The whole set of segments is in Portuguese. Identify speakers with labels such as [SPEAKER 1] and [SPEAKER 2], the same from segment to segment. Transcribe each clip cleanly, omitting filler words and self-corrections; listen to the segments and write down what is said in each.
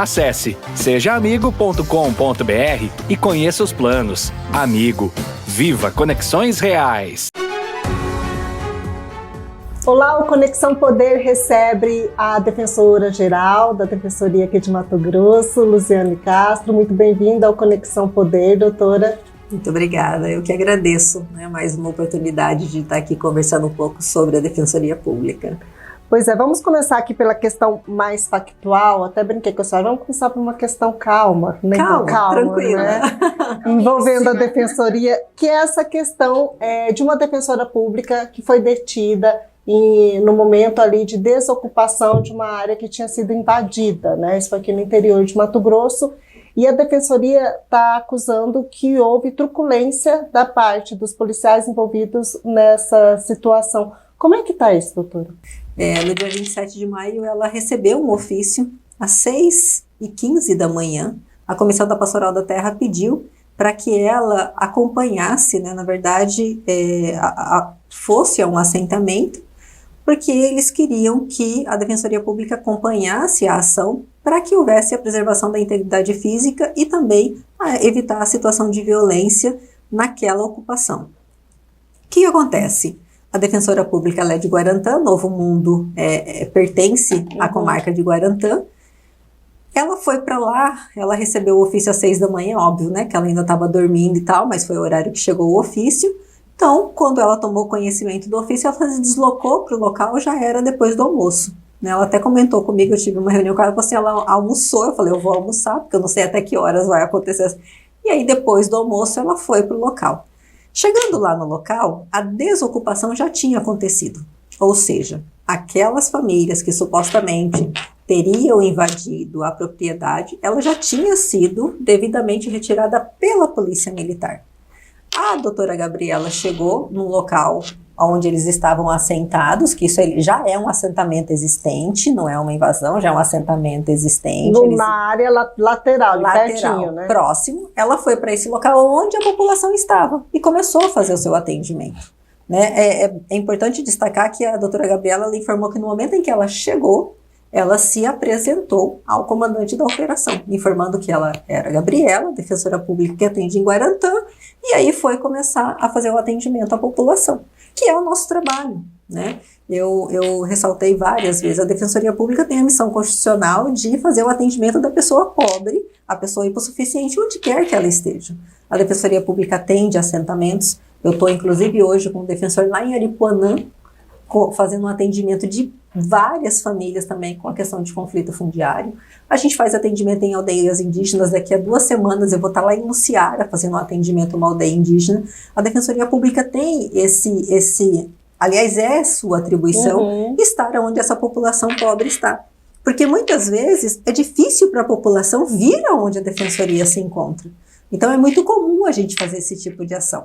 [SPEAKER 1] Acesse sejaamigo.com.br e conheça os planos. Amigo, viva conexões reais!
[SPEAKER 2] Olá, o Conexão Poder recebe a Defensora-Geral da Defensoria aqui de Mato Grosso, Luziane Castro. Muito bem-vinda ao Conexão Poder, doutora.
[SPEAKER 3] Muito obrigada, eu que agradeço, mais uma oportunidade de estar aqui conversando um pouco sobre a Defensoria Pública.
[SPEAKER 2] Pois é, vamos começar aqui pela questão mais factual, até brinquei com a senhora, vamos começar por uma questão calma.
[SPEAKER 3] Calma, tranquila.
[SPEAKER 2] Né? Envolvendo a Defensoria, que é essa questão de uma defensora pública que foi detida no momento ali de desocupação de uma área que tinha sido invadida, né? Isso foi aqui no interior de Mato Grosso, e a Defensoria está acusando que houve truculência da parte dos policiais envolvidos nessa situação. Como é que está isso, doutora?
[SPEAKER 3] No dia 27 de maio, ela recebeu um ofício às 6h15 da manhã. A Comissão da Pastoral da Terra pediu para que ela acompanhasse, na verdade, fosse a um assentamento, porque eles queriam que a Defensoria Pública acompanhasse a ação para que houvesse a preservação da integridade física e também evitar a situação de violência naquela ocupação. O que acontece? A Defensora Pública ela é de Guarantã, Novo Mundo pertence à comarca de Guarantã. Ela foi para lá, ela recebeu o ofício às 6 da manhã, óbvio, que ela ainda estava dormindo e tal, mas foi o horário que chegou o ofício. Então, quando ela tomou conhecimento do ofício, ela se deslocou para o local, já era depois do almoço. Ela até comentou comigo, eu tive uma reunião com ela, assim, ela almoçou, eu falei, eu vou almoçar, porque eu não sei até que horas vai acontecer. E aí, depois do almoço, ela foi para o local. Chegando lá no local, a desocupação já tinha acontecido. Ou seja, aquelas famílias que supostamente teriam invadido a propriedade, ela já tinha sido devidamente retirada pela Polícia Militar. A doutora Gabriela chegou no local onde eles estavam assentados, que isso já é um assentamento existente, não é uma invasão, já é um assentamento existente.
[SPEAKER 2] Numa área lateral, pertinho, né?
[SPEAKER 3] Próximo. Ela foi para esse local onde a população estava e começou a fazer o seu atendimento. É importante destacar que a doutora Gabriela ela informou que no momento em que ela chegou, ela se apresentou ao comandante da operação, informando que ela era Gabriela, defensora pública que atende em Guarantã, e aí foi começar a fazer o atendimento à população, que é o nosso trabalho, Eu ressaltei várias vezes, a Defensoria Pública tem a missão constitucional de fazer o atendimento da pessoa pobre, a pessoa hipossuficiente, onde quer que ela esteja. A Defensoria Pública atende assentamentos, eu estou inclusive hoje com um defensor lá em Aripuanã, fazendo um atendimento de várias famílias também com a questão de conflito fundiário. A gente faz atendimento em aldeias indígenas, daqui a 2 semanas eu vou estar lá em Luciara fazendo um atendimento a uma aldeia indígena. A Defensoria Pública tem aliás, é sua atribuição estar onde essa população pobre está. Porque muitas vezes é difícil para a população vir aonde a Defensoria se encontra. Então é muito comum a gente fazer esse tipo de ação.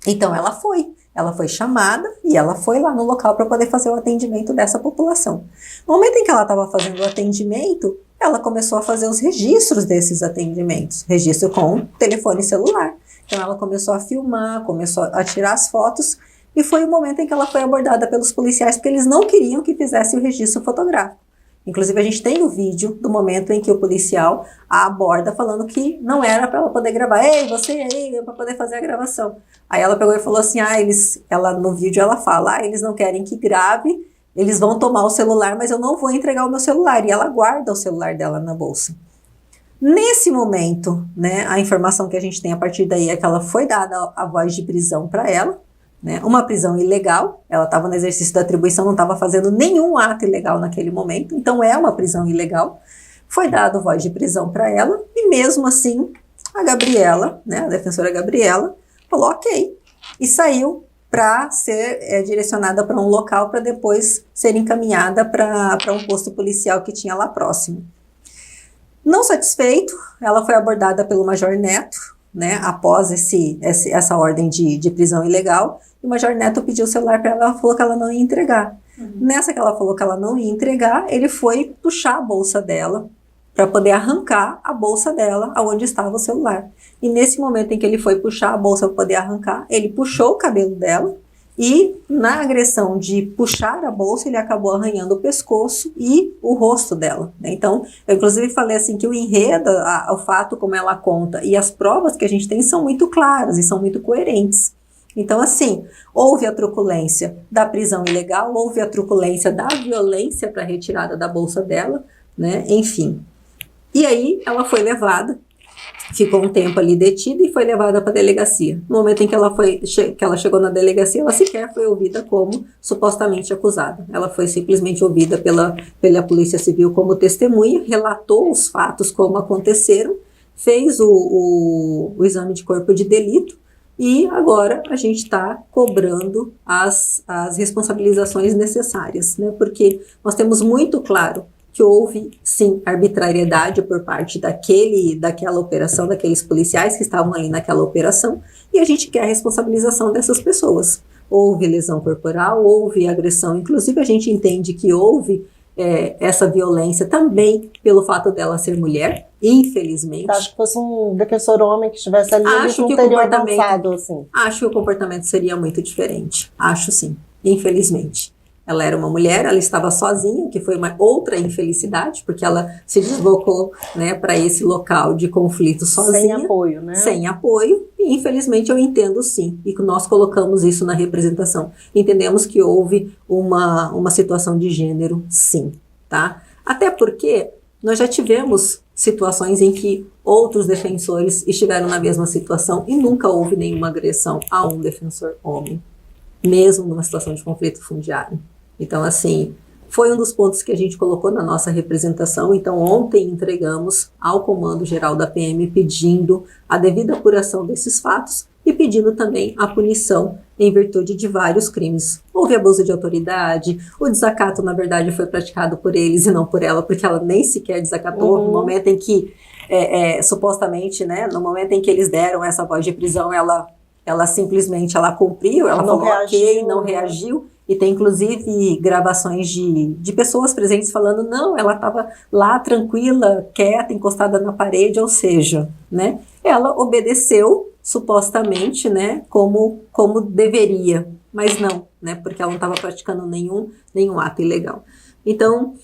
[SPEAKER 3] Então ela foi chamada e ela foi lá no local para poder fazer o atendimento dessa população. No momento em que ela estava fazendo o atendimento, ela começou a fazer os registros desses atendimentos, registro com telefone celular. Então ela começou a filmar, começou a tirar as fotos e foi o momento em que ela foi abordada pelos policiais porque eles não queriam que fizesse o registro fotográfico. Inclusive, a gente tem o vídeo do momento em que o policial a aborda falando que não era para ela poder gravar. Ei, você aí, para poder fazer a gravação. Aí ela pegou e falou assim, no vídeo ela fala, eles não querem que grave, eles vão tomar o celular, mas eu não vou entregar o meu celular. E ela guarda o celular dela na bolsa. Nesse momento, a informação que a gente tem a partir daí é que ela foi dada a voz de prisão para ela, uma prisão ilegal, ela estava no exercício da atribuição, não estava fazendo nenhum ato ilegal naquele momento, então é uma prisão ilegal, foi dado voz de prisão para ela, e mesmo assim, a Gabriela, a defensora Gabriela, falou ok, e saiu para ser direcionada para um local para depois ser encaminhada para um posto policial que tinha lá próximo. Não satisfeito, ela foi abordada pelo Major Neto, após essa ordem de prisão ilegal, e o Major Neto pediu o celular para ela falou que ela não ia entregar. Nessa que ela falou que ela não ia entregar, ele foi puxar a bolsa dela, para poder arrancar a bolsa dela, aonde estava o celular. E nesse momento em que ele foi puxar a bolsa para poder arrancar, ele puxou o cabelo dela E na agressão de puxar a bolsa, ele acabou arranhando o pescoço e o rosto dela, né? Então, eu inclusive falei assim que o enredo, o fato como ela conta e as provas que a gente tem são muito claras e são muito coerentes. Então, assim, houve a truculência da prisão ilegal, houve a truculência da violência para a retirada da bolsa dela, né? Enfim. E aí ela foi levada, ficou um tempo ali detida e foi levada para a delegacia. No momento em que ela chegou na delegacia, ela sequer foi ouvida como supostamente acusada. Ela foi simplesmente ouvida pela Polícia Civil como testemunha, relatou os fatos como aconteceram, fez o exame de corpo de delito e agora a gente está cobrando as responsabilizações necessárias, né? Porque nós temos muito claro que houve, sim, arbitrariedade por parte daquela operação, daqueles policiais que estavam ali naquela operação, e a gente quer a responsabilização dessas pessoas. Houve lesão corporal, houve agressão, inclusive a gente entende que houve essa violência também pelo fato dela ser mulher, infelizmente.
[SPEAKER 2] Acho que fosse um defensor homem que estivesse ali, eles não teriam avançado assim.
[SPEAKER 3] Acho que o comportamento seria muito diferente, acho sim, infelizmente. Ela era uma mulher, ela estava sozinha, que foi uma outra infelicidade, porque ela se deslocou, né, para esse local de conflito sozinha.
[SPEAKER 2] Sem apoio, né?
[SPEAKER 3] Sem apoio, e infelizmente eu entendo sim, e que nós colocamos isso na representação. Entendemos que houve uma situação de gênero, sim, tá? Até porque nós já tivemos situações em que outros defensores estiveram na mesma situação e nunca houve nenhuma agressão a um defensor homem, mesmo numa situação de conflito fundiário. Então, assim, foi um dos pontos que a gente colocou na nossa representação. Então, ontem entregamos ao Comando Geral da PM pedindo a devida apuração desses fatos e pedindo também a punição em virtude de vários crimes. Houve abuso de autoridade, o desacato, na verdade, foi praticado por eles e não por ela, porque ela nem sequer desacatou. No momento em que, supostamente, né, no momento em que eles deram essa voz de prisão, ela simplesmente cumpriu, ela falou ok, não reagiu. E tem, inclusive, gravações de pessoas presentes falando, não, ela estava lá tranquila, quieta, encostada na parede, ou seja, né, ela obedeceu, supostamente, né, como deveria, mas não, né, porque ela não estava praticando nenhum ato ilegal. Então,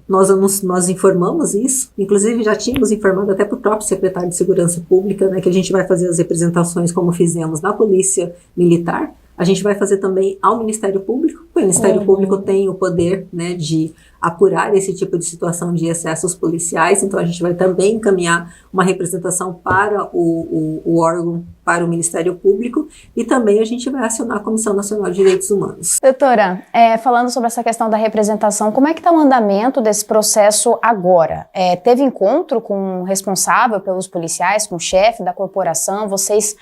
[SPEAKER 3] nós informamos isso, inclusive já tínhamos informado até para o próprio secretário de Segurança Pública, né, que a gente vai fazer as representações como fizemos na Polícia Militar. A gente vai fazer também ao Ministério Público. O Ministério Público tem o poder, né, de apurar esse tipo de situação de excessos policiais, então a gente vai também encaminhar uma representação para o órgão, para o Ministério Público, e também a gente vai acionar a Comissão Nacional de Direitos Humanos.
[SPEAKER 4] Doutora, falando sobre essa questão da representação, como é que está o andamento desse processo agora? Teve encontro com o responsável pelos policiais, com o chefe da corporação? Vocês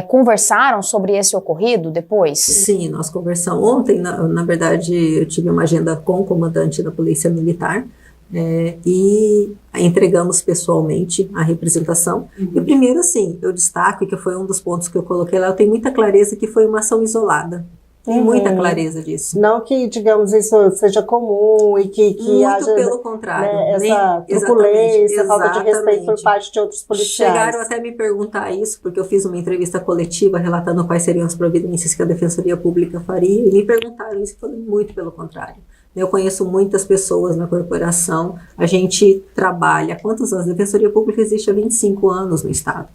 [SPEAKER 4] conversaram sobre esse ocorrido depois?
[SPEAKER 3] Sim, nós conversamos ontem, na verdade eu tive uma agenda com o comandante da Polícia Militar, e entregamos pessoalmente a representação. E primeiro, assim, eu destaco que foi um dos pontos que eu coloquei lá, eu tenho muita clareza que foi uma ação isolada. Tem muita clareza disso.
[SPEAKER 2] Não que, digamos, isso seja comum e que
[SPEAKER 3] muito
[SPEAKER 2] haja,
[SPEAKER 3] pelo contrário,
[SPEAKER 2] né, essa truculência, falta de respeito por parte de outros policiais.
[SPEAKER 3] Chegaram até me perguntar isso, porque eu fiz uma entrevista coletiva relatando quais seriam as providências que a Defensoria Pública faria, e me perguntaram isso, e falei muito pelo contrário. Eu conheço muitas pessoas na corporação, a gente trabalha, quantos anos? A Defensoria Pública existe há 25 anos no Estado.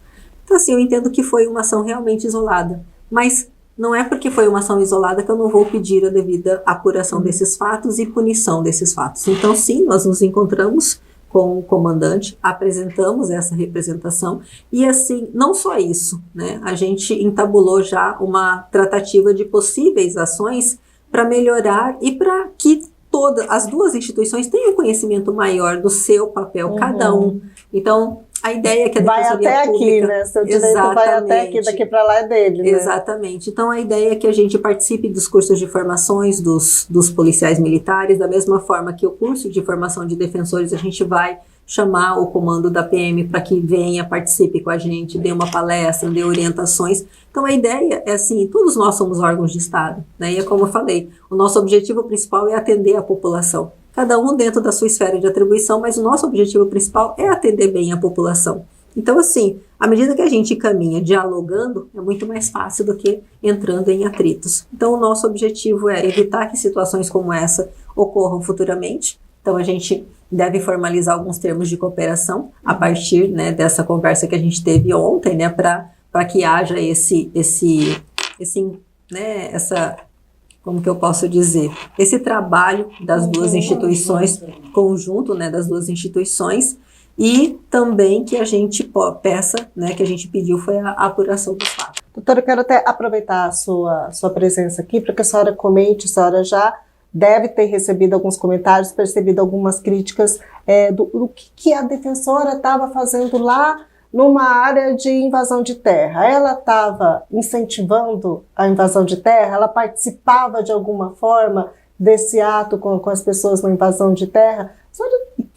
[SPEAKER 3] Então, assim, eu entendo que foi uma ação realmente isolada, mas não é porque foi uma ação isolada que eu não vou pedir a devida apuração desses fatos e punição desses fatos. Então, sim, nós nos encontramos com o comandante, apresentamos essa representação e, assim, não só isso, né? A gente entabulou já uma tratativa de possíveis ações para melhorar e para que as duas instituições tenham um conhecimento maior do seu papel, cada um. Então, a ideia é que a Defensoria
[SPEAKER 2] vai até
[SPEAKER 3] Pública,
[SPEAKER 2] aqui, né? Seu direito vai até aqui, daqui para lá é dele, né?
[SPEAKER 3] Exatamente. Então, a ideia é que a gente participe dos cursos de formações dos policiais militares, da mesma forma que o curso de formação de defensores, a gente vai chamar o comando da PM para que venha, participe com a gente, dê uma palestra, dê orientações. Então, a ideia é assim, todos nós somos órgãos de Estado, né? E é como eu falei, o nosso objetivo principal é atender a população. Cada um dentro da sua esfera de atribuição, mas o nosso objetivo principal é atender bem a população. Então, assim, à medida que a gente caminha dialogando, é muito mais fácil do que entrando em atritos. Então, o nosso objetivo é evitar que situações como essa ocorram futuramente. Então, a gente deve formalizar alguns termos de cooperação a partir, né, dessa conversa que a gente teve ontem, né, para que haja como que eu posso dizer, esse trabalho das duas instituições, conjunto, né, das duas instituições, e também que a gente peça, né, que a gente pediu foi a apuração dos fatos.
[SPEAKER 2] Doutora, eu quero até aproveitar a sua presença aqui para que a senhora comente, a senhora já deve ter recebido alguns comentários, percebido algumas críticas do que a defensora estava fazendo lá numa área de invasão de terra. Ela estava incentivando a invasão de terra? Ela participava de alguma forma desse ato com as pessoas na invasão de terra?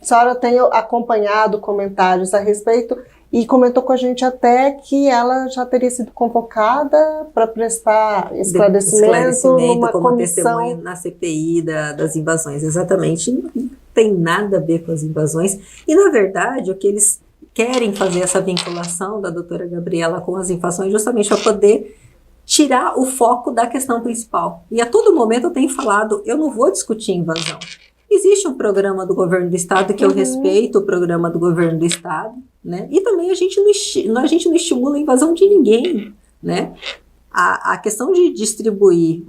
[SPEAKER 2] A senhora tem acompanhado comentários a respeito e comentou com a gente até que ela já teria sido convocada para prestar esclarecimento numa
[SPEAKER 3] como
[SPEAKER 2] comissão.
[SPEAKER 3] Testemunha na CPI das invasões. Exatamente, não tem nada a ver com as invasões. E, na verdade, o que eles querem fazer essa vinculação da doutora Gabriela com as invasões justamente para poder tirar o foco da questão principal. E a todo momento eu tenho falado, eu não vou discutir invasão. Existe um programa do governo do estado que eu respeito, o programa do governo do estado, né? E também a gente não estimula a invasão de ninguém, né? A questão de distribuir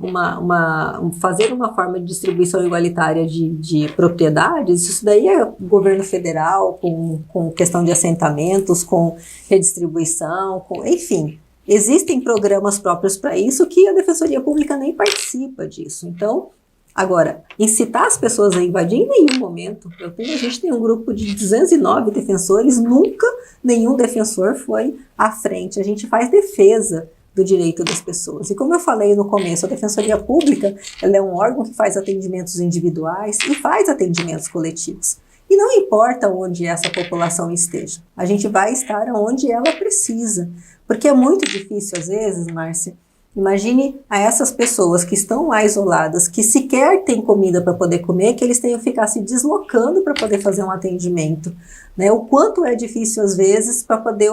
[SPEAKER 3] fazer uma forma de distribuição igualitária de propriedades, isso daí é o governo federal, com questão de assentamentos, com redistribuição, enfim. Existem programas próprios para isso que a Defensoria Pública nem participa disso. Então, agora, incitar as pessoas a invadir em nenhum momento. A gente tem um grupo de 209 defensores, nunca nenhum defensor foi à frente. A gente faz defesa do direito das pessoas. E como eu falei no começo, a Defensoria Pública ela é um órgão que faz atendimentos individuais e faz atendimentos coletivos. E não importa onde essa população esteja, a gente vai estar onde ela precisa. Porque é muito difícil, às vezes, Márcia, imagine a essas pessoas que estão lá isoladas, que sequer têm comida para poder comer, que eles tenham que ficar se deslocando para poder fazer um atendimento. Né? O quanto é difícil, às vezes, para poder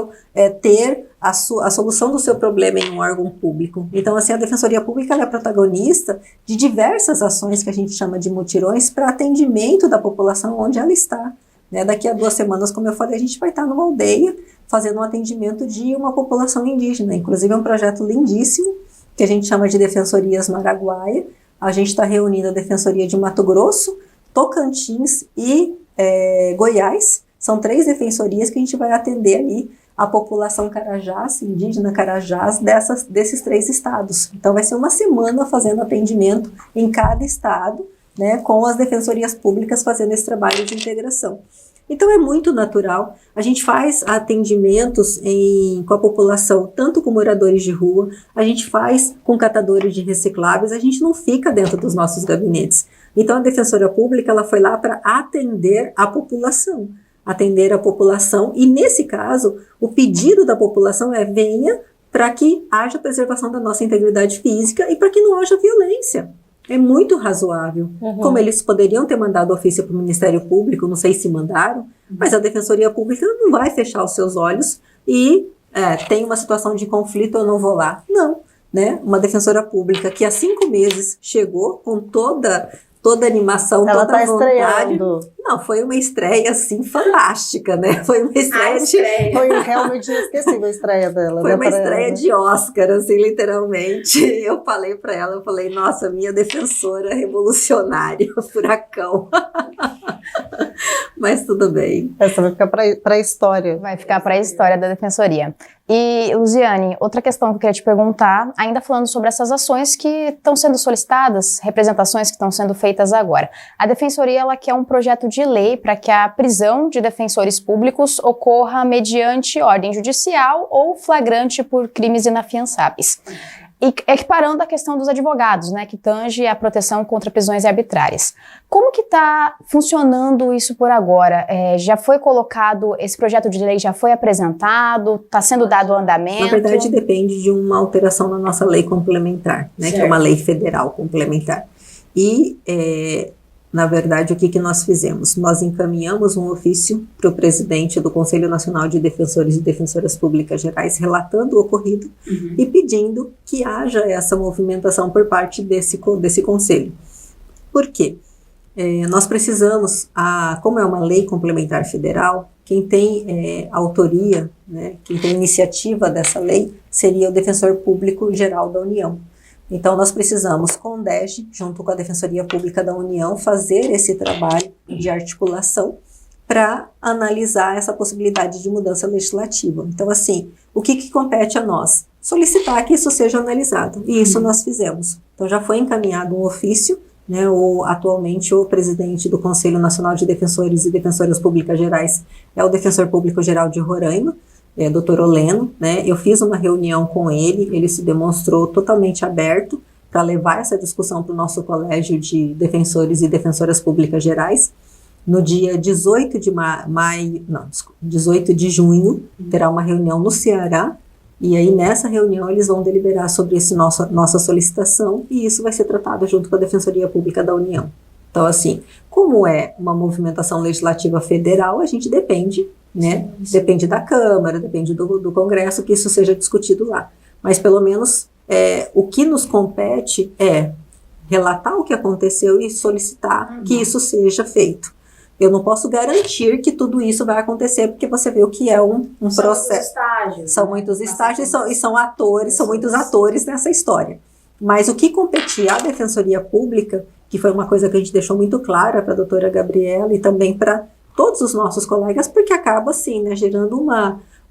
[SPEAKER 3] ter a solução do seu problema em um órgão público. Então, assim, a Defensoria Pública ela é protagonista de diversas ações que a gente chama de mutirões para atendimento da população onde ela está. Né? Daqui a 2 semanas, como eu falei, a gente vai estar numa aldeia fazendo um atendimento de uma população indígena. Inclusive, é um projeto lindíssimo, que a gente chama de Defensorias Maraguaia. A gente está reunindo a Defensoria de Mato Grosso, Tocantins e Goiás. São 3 defensorias que a gente vai atender ali a população Carajás, indígena Carajás, desses 3 estados. Então, vai ser uma semana fazendo atendimento em cada estado, né, com as defensorias públicas fazendo esse trabalho de integração. Então, é muito natural. A gente faz atendimentos com a população, tanto com moradores de rua, a gente faz com catadores de recicláveis, a gente não fica dentro dos nossos gabinetes. Então, a Defensoria Pública ela foi lá para atender a população. E, nesse caso, o pedido da população venha para que haja preservação da nossa integridade física e para que não haja violência. É muito razoável. Como eles poderiam ter mandado ofício para o Ministério Público, não sei se mandaram, mas a Defensoria Pública não vai fechar os seus olhos e tem uma situação de conflito, eu não vou lá. Não, né? Uma defensora pública que há 5 meses chegou com toda a animação,
[SPEAKER 2] ela
[SPEAKER 3] toda a vontade.
[SPEAKER 2] Estreando.
[SPEAKER 3] Não, foi uma estreia, assim, fantástica, né? Foi uma estreia
[SPEAKER 2] Foi realmente inesquecível a estreia dela.
[SPEAKER 3] Foi uma estreia de Oscar, assim, literalmente. Eu falei pra ela, nossa, minha defensora revolucionária, furacão. Mas tudo bem.
[SPEAKER 2] Essa vai ficar para a história.
[SPEAKER 4] Vai ficar para a história da Defensoria. E, Luziane, outra questão que eu queria te perguntar, ainda falando sobre essas ações que estão sendo solicitadas, representações que estão sendo feitas agora. A Defensoria ela quer um projeto de lei para que a prisão de defensores públicos ocorra mediante ordem judicial ou flagrante por crimes inafiançáveis. E equiparando a questão dos advogados, né, que tange a proteção contra prisões arbitrárias. Como que está funcionando isso por agora? Já foi colocado, esse projeto de lei já foi apresentado, está sendo dado andamento?
[SPEAKER 3] Na verdade, depende de uma alteração na nossa lei complementar, né, que é uma lei federal complementar. E na verdade, o que nós fizemos? Nós encaminhamos um ofício para o presidente do Conselho Nacional de Defensores e Defensoras Públicas Gerais, relatando o ocorrido e pedindo que haja essa movimentação por parte desse conselho. Por quê? Nós precisamos, como é uma lei complementar federal, quem tem autoria, né, quem tem iniciativa dessa lei, seria o Defensor Público Geral da União. Então, nós precisamos, com o DEG, junto com a Defensoria Pública da União, fazer esse trabalho de articulação para analisar essa possibilidade de mudança legislativa. Então, assim, o que compete a nós? Solicitar que isso seja analisado, e isso nós fizemos. Então, já foi encaminhado um ofício, né, atualmente o presidente do Conselho Nacional de Defensores e Defensoras Públicas Gerais é o Defensor Público Geral de Roraima, Dr. Oleno, né? Eu fiz uma reunião com ele se demonstrou totalmente aberto para levar essa discussão para o nosso colégio de defensores e defensoras públicas gerais. No dia 18 de junho, terá uma reunião no Ceará, e aí nessa reunião eles vão deliberar sobre nossa solicitação, e isso vai ser tratado junto com a Defensoria Pública da União. Então, assim, como é uma movimentação legislativa federal, a gente depende, né? Depende da Câmara, depende do Congresso, que isso seja discutido lá. Mas, pelo menos, o que nos compete é relatar o que aconteceu e solicitar que isso seja feito. Eu não posso garantir que tudo isso vai acontecer, porque você vê o que é um processo. São muitos estágios e são atores, são muitos atores nessa história. Mas o que competia à Defensoria Pública, que foi uma coisa que a gente deixou muito clara para a doutora Gabriela e também para todos os nossos colegas, porque acaba assim, né, gerando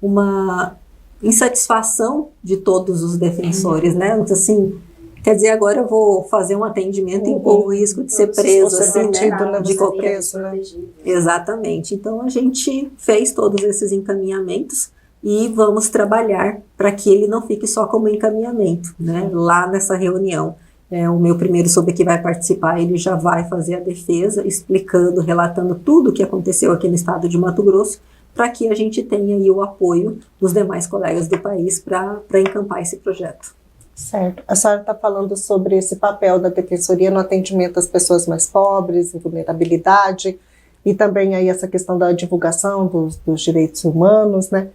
[SPEAKER 3] uma insatisfação de todos os defensores, né? Então, assim, quer dizer, agora eu vou fazer um atendimento e corro o risco de ser preso, assim, né? De qualquer preso, né? Exatamente. Então, a gente fez todos esses encaminhamentos e vamos trabalhar para que ele não fique só como encaminhamento, né? Lá nessa reunião. O meu primeiro sobre que vai participar, ele já vai fazer a defesa, explicando, relatando tudo o que aconteceu aqui no estado de Mato Grosso, para que a gente tenha aí o apoio dos demais colegas do país para encampar esse projeto.
[SPEAKER 2] Certo. A senhora está falando sobre esse papel da Defensoria no atendimento às pessoas mais pobres, em vulnerabilidade, e também aí essa questão da divulgação dos direitos humanos, né?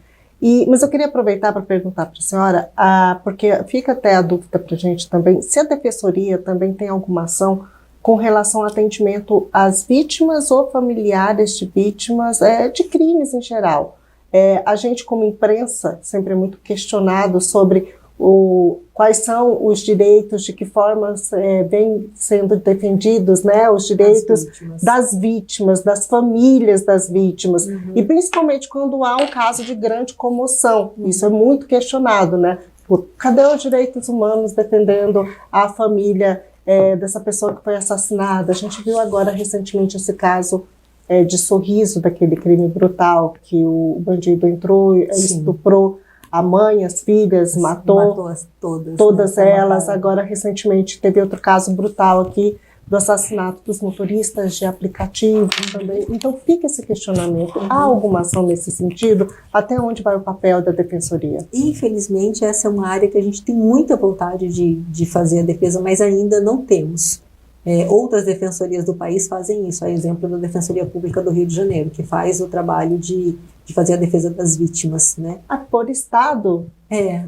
[SPEAKER 2] Mas eu queria aproveitar para perguntar para a senhora, porque fica até a dúvida para a gente também, se a Defensoria também tem alguma ação com relação ao atendimento às vítimas ou familiares de vítimas de crimes em geral. A gente, como imprensa, sempre é muito questionado sobre quais são os direitos, de que formas vêm sendo defendidos, né, os direitos das vítimas, das famílias das vítimas, e principalmente quando há um caso de grande comoção. Isso é muito questionado, né? Cadê os direitos humanos defendendo a família dessa pessoa que foi assassinada? A gente viu agora recentemente esse caso de Sorriso, daquele crime brutal que o bandido entrou e estuprou a mãe, as filhas, matou todas elas. Agora, recentemente, teve outro caso brutal aqui do assassinato dos motoristas de aplicativo também. Então, fica esse questionamento. Há alguma ação nesse sentido? Até onde vai o papel da Defensoria?
[SPEAKER 3] Infelizmente, essa é uma área que a gente tem muita vontade de fazer a defesa, mas ainda não temos. Outras defensorias do país fazem isso, a exemplo da Defensoria Pública do Rio de Janeiro, que faz o trabalho de fazer a defesa das vítimas, né?
[SPEAKER 2] Por estado?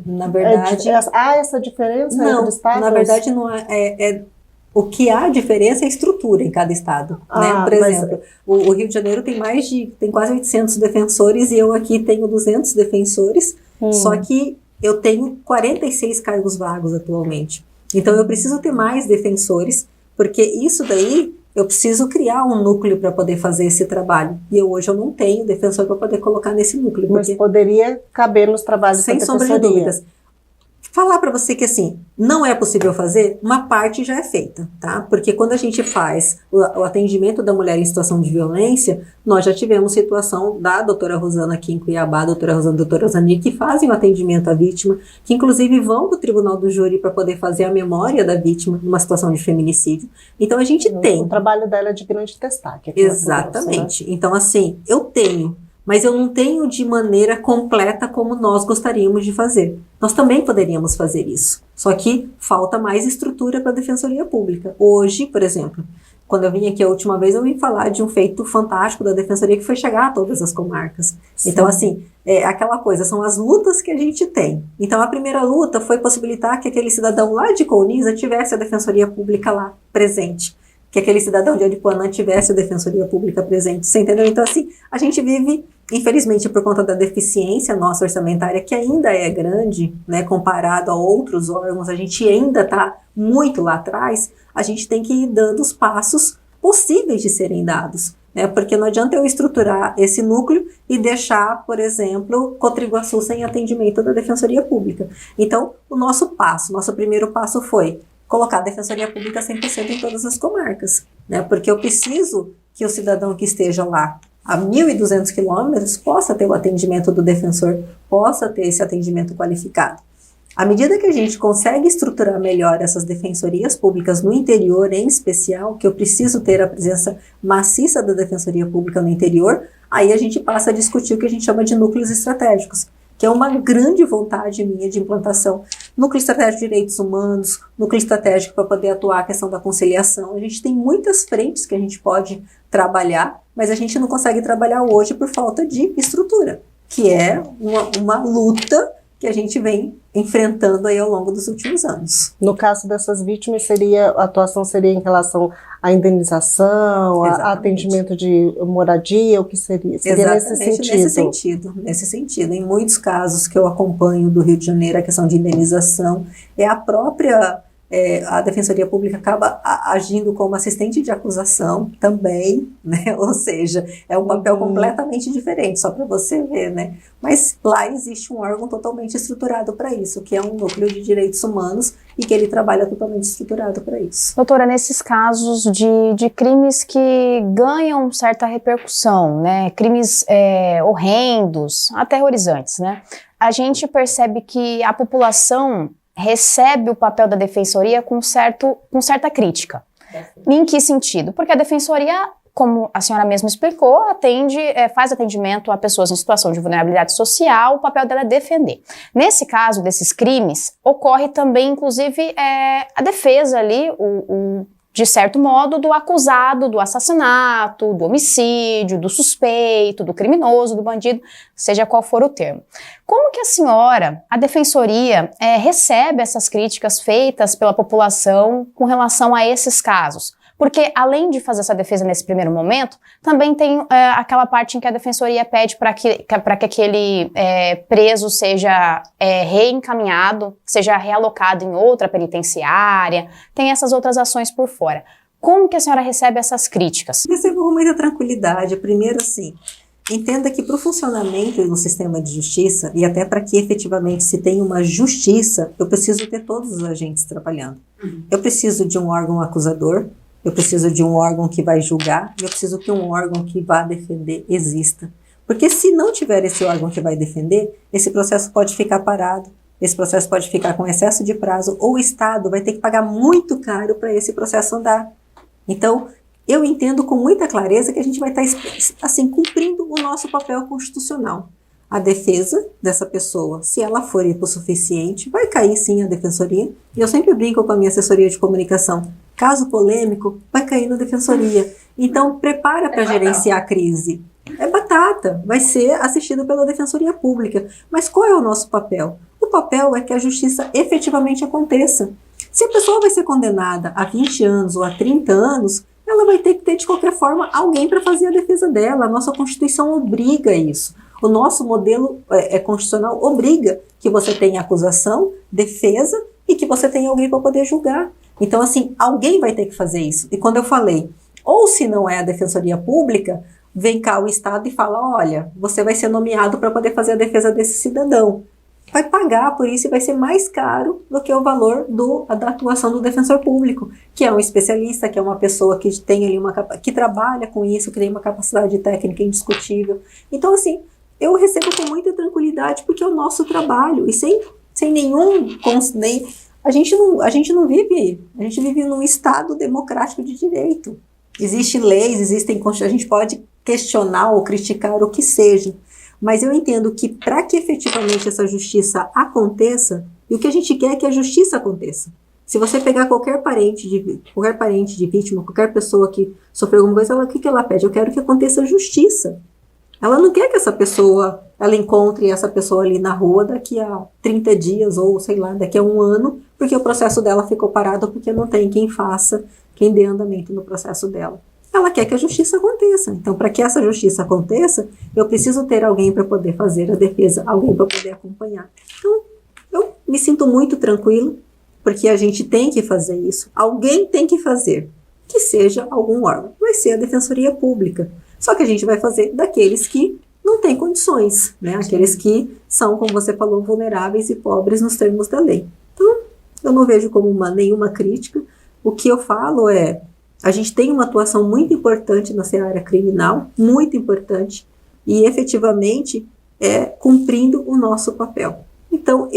[SPEAKER 3] Na verdade...
[SPEAKER 2] há essa diferença entre estados?
[SPEAKER 3] Na verdade não o que há diferença é a estrutura em cada estado, né? Por exemplo, o Rio de Janeiro tem quase 800 defensores e eu aqui tenho 200 defensores, só que eu tenho 46 cargos vagos atualmente. Então eu preciso ter mais defensores, porque isso daí eu preciso criar um núcleo para poder fazer esse trabalho. E hoje eu não tenho defensor para poder colocar nesse núcleo.
[SPEAKER 2] Mas poderia caber nos trabalhos da Defensoria. Sem sombra de dúvidas.
[SPEAKER 3] Falar para você que assim, não é possível fazer, uma parte já é feita, tá? Porque quando a gente faz o atendimento da mulher em situação de violência, nós já tivemos situação da doutora Rosana aqui em Cuiabá, a doutora Rosana e a doutora Zani, que fazem o atendimento à vítima, que inclusive vão para o tribunal do júri para poder fazer a memória da vítima numa situação de feminicídio. Então a gente tem.
[SPEAKER 2] O trabalho dela é de grande destaque.
[SPEAKER 3] Exatamente. Né? Então assim, eu tenho, mas eu não tenho de maneira completa como nós gostaríamos de fazer. Nós também poderíamos fazer isso. Só que falta mais estrutura para a Defensoria Pública. Hoje, por exemplo, quando eu vim aqui a última vez, eu vim falar de um feito fantástico da Defensoria, que foi chegar a todas as comarcas. Sim. Então, assim, é aquela coisa, são as lutas que a gente tem. Então, a primeira luta foi possibilitar que aquele cidadão lá de Colniza tivesse a Defensoria Pública lá presente, que aquele cidadão de Aripuanã tivesse a Defensoria Pública presente, você entendeu? Então, assim, a gente vive, infelizmente, por conta da deficiência nossa orçamentária, que ainda é grande, né, comparado a outros órgãos, a gente ainda está muito lá atrás, a gente tem que ir dando os passos possíveis de serem dados, né, porque não adianta eu estruturar esse núcleo e deixar, por exemplo, Cotriguaçu sem atendimento da Defensoria Pública. Então, nosso primeiro passo foi colocar a Defensoria Pública 100% em todas as comarcas, né, porque eu preciso que o cidadão que esteja lá a 1.200 quilômetros possa ter o atendimento do defensor, possa ter esse atendimento qualificado. À medida que a gente consegue estruturar melhor essas defensorias públicas no interior, em especial, que eu preciso ter a presença maciça da Defensoria Pública no interior, aí a gente passa a discutir o que a gente chama de núcleos estratégicos, que é uma grande vontade minha de implantação. Núcleo estratégico de direitos humanos, núcleo estratégico para poder atuar a questão da conciliação. A gente tem muitas frentes que a gente pode trabalhar, mas a gente não consegue trabalhar hoje por falta de estrutura, que é uma luta que a gente vem enfrentando aí ao longo dos últimos anos.
[SPEAKER 2] No caso dessas vítimas, a atuação seria em relação à indenização, a atendimento de moradia, o que seria? Seria
[SPEAKER 3] Nesse sentido. Em muitos casos que eu acompanho do Rio de Janeiro, a questão de indenização, é a própria... a Defensoria Pública acaba agindo como assistente de acusação também, né? Ou seja, é um papel completamente diferente, só para você ver, né? Mas lá existe um órgão totalmente estruturado para isso, que é um núcleo de direitos humanos e que ele trabalha totalmente estruturado para isso.
[SPEAKER 4] Doutora, nesses casos de crimes que ganham certa repercussão, né? Crimes horrendos, aterrorizantes, né? A gente percebe que a população recebe o papel da defensoria com certa crítica. Em que sentido? Porque a defensoria, como a senhora mesma explicou, faz atendimento a pessoas em situação de vulnerabilidade social, o papel dela é defender. Nesse caso desses crimes, ocorre também, inclusive, a defesa ali, de certo modo, do acusado do assassinato, do homicídio, do suspeito, do criminoso, do bandido, seja qual for o termo. Como que a defensoria, recebe essas críticas feitas pela população com relação a esses casos? Porque, além de fazer essa defesa nesse primeiro momento, também tem aquela parte em que a defensoria pede para que aquele preso seja reencaminhado, seja realocado em outra penitenciária, tem essas outras ações por fora. Como que a senhora recebe essas críticas?
[SPEAKER 3] Recebo com muita tranquilidade. Primeiro, assim, entenda que para o funcionamento do sistema de justiça, e até para que efetivamente se tenha uma justiça, eu preciso ter todos os agentes trabalhando. Eu preciso de um órgão acusador, eu preciso de um órgão que vai julgar, e eu preciso que um órgão que vá defender exista. Porque se não tiver esse órgão que vai defender, esse processo pode ficar parado, esse processo pode ficar com excesso de prazo, ou o Estado vai ter que pagar muito caro para esse processo andar. Então, eu entendo com muita clareza que a gente vai estar, assim, cumprindo o nosso papel constitucional. A defesa dessa pessoa, se ela for hipossuficiente, vai cair sim a defensoria. E eu sempre brinco com a minha assessoria de comunicação. Caso polêmico, vai cair na defensoria. Então, prepara para gerenciar a crise. É batata, vai ser assistido pela Defensoria Pública. Mas qual é o nosso papel? O papel é que a justiça efetivamente aconteça. Se a pessoa vai ser condenada a 20 anos ou a 30 anos, ela vai ter que ter, de qualquer forma, alguém para fazer a defesa dela. A nossa Constituição obriga isso. O nosso modelo constitucional obriga que você tenha acusação, defesa e que você tenha alguém para poder julgar. Então, assim, alguém vai ter que fazer isso. E quando eu falei, ou se não é a Defensoria Pública, vem cá o Estado e fala, olha, você vai ser nomeado para poder fazer a defesa desse cidadão. Vai pagar por isso e vai ser mais caro do que o valor da atuação do defensor público, que é um especialista, que é uma pessoa que tem ali que trabalha com isso, que tem uma capacidade técnica indiscutível. Então, assim, eu recebo com muita tranquilidade porque é o nosso trabalho e sem nenhum... A gente não vive, a gente vive num Estado democrático de direito. Existem leis, a gente pode questionar ou criticar o que seja, mas eu entendo que para que efetivamente essa justiça aconteça, E o que a gente quer é que a justiça aconteça. Se você pegar qualquer parente de vítima, qualquer pessoa que sofreu alguma coisa, o que ela pede? Eu quero que aconteça justiça. Ela não quer que ela encontre essa pessoa ali na rua daqui a 30 dias ou, sei lá, daqui a um ano, porque o processo dela ficou parado, porque não tem quem dê andamento no processo dela. Ela quer que a justiça aconteça. Então, para que essa justiça aconteça, eu preciso ter alguém para poder fazer a defesa, alguém para poder acompanhar. Então, eu me sinto muito tranquila, porque a gente tem que fazer isso. Alguém tem que fazer, que seja algum órgão. Vai ser a Defensoria Pública. Só que a gente vai fazer daqueles que não têm condições, né? Aqueles que são, como você falou, vulneráveis e pobres nos termos da lei. Então, eu não vejo como nenhuma crítica. O que eu falo é, a gente tem uma atuação muito importante na seara criminal, muito importante, e efetivamente cumprindo o nosso papel. Então,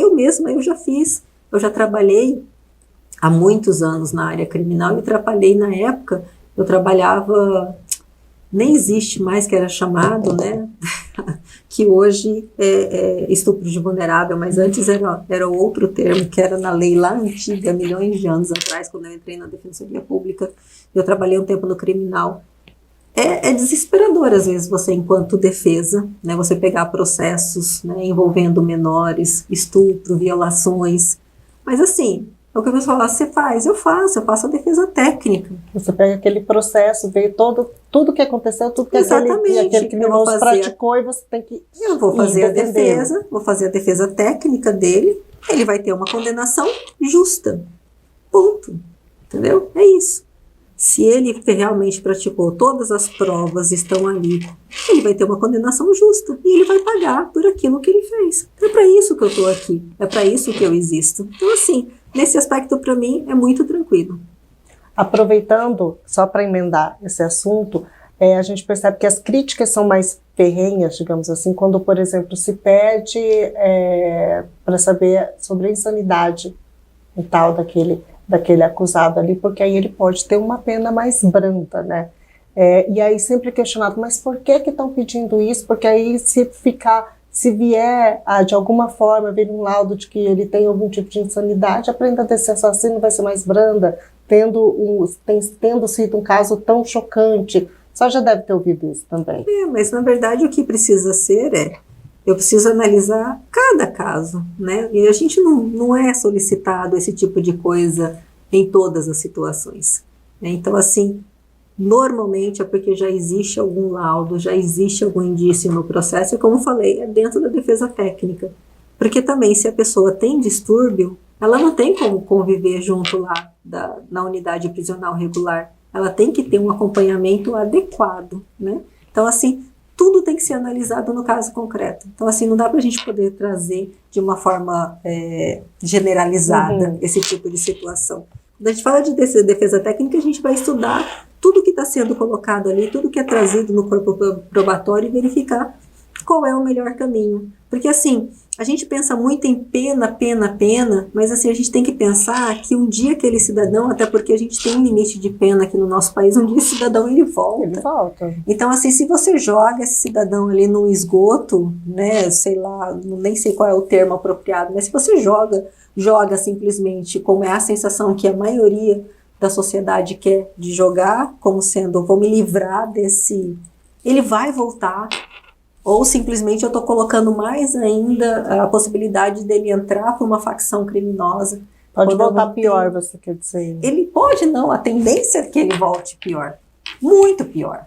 [SPEAKER 3] eu já trabalhei há muitos anos na área criminal, e trabalhei na época, eu trabalhava, nem existe mais, que era chamado, né, que hoje é estupro de vulnerável, mas antes era outro termo, que era na lei lá antiga, milhões de anos atrás, quando eu entrei na Defensoria Pública, eu trabalhei um tempo no criminal. É desesperador, às vezes, você, enquanto defesa, né, você pegar processos, né, envolvendo menores, estupro, violações, mas assim, é o que eu vou falar, você faz, eu faço a defesa técnica.
[SPEAKER 2] Você pega aquele processo, vê tudo que aconteceu, tudo que aquele criminoso praticou, e você tem que
[SPEAKER 3] Eu vou fazer a defesa técnica dele, ele vai ter uma condenação justa. Ponto. Entendeu? É isso. Se ele realmente praticou, todas as provas estão ali, ele vai ter uma condenação justa e ele vai pagar por aquilo que ele fez. É para isso que eu estou aqui, é para isso que eu existo. Então, assim, nesse aspecto, para mim, é muito tranquilo.
[SPEAKER 2] Aproveitando, só para emendar esse assunto, a gente percebe que as críticas são mais ferrenhas, digamos assim, quando, por exemplo, se pede para saber sobre a insanidade e tal daquele acusado ali, porque aí ele pode ter uma pena mais branda, né? E aí sempre questionado, mas por que estão pedindo isso? Porque aí se vier de alguma forma vir um laudo de que ele tem algum tipo de insanidade, a pena desse assassino vai ser mais branda, tendo sido um caso tão chocante. Só já deve ter ouvido isso também.
[SPEAKER 3] Mas na verdade o que precisa ser eu preciso analisar cada caso, né? E a gente não é solicitado esse tipo de coisa em todas as situações, né? Então, assim, normalmente é porque já existe algum laudo, já existe algum indício no processo, e como eu falei, é dentro da defesa técnica. Porque também, se a pessoa tem distúrbio, ela não tem como conviver junto lá na unidade prisional regular. Ela tem que ter um acompanhamento adequado, né? Então, assim, tudo tem que ser analisado no caso concreto. Então, assim, não dá para a gente poder trazer de uma forma generalizada esse tipo de situação. Quando a gente fala de defesa técnica, a gente vai estudar tudo que está sendo colocado ali, tudo que é trazido no corpo probatório e verificar qual é o melhor caminho. Porque, assim, a gente pensa muito em pena, mas, assim, a gente tem que pensar que um dia aquele cidadão, até porque a gente tem um limite de pena aqui no nosso país, um dia esse cidadão ele volta. Então, assim, se você joga esse cidadão ali num esgoto, né, sei lá, nem sei qual é o termo apropriado, mas se você joga simplesmente, como é a sensação que a maioria da sociedade quer de jogar, como sendo, vou me livrar desse, ele vai voltar. Ou simplesmente eu estou colocando mais ainda a possibilidade dele entrar para uma facção criminosa.
[SPEAKER 2] Pode voltar pior, você quer dizer?
[SPEAKER 3] Ele pode não, a tendência é que ele volte pior. Muito pior.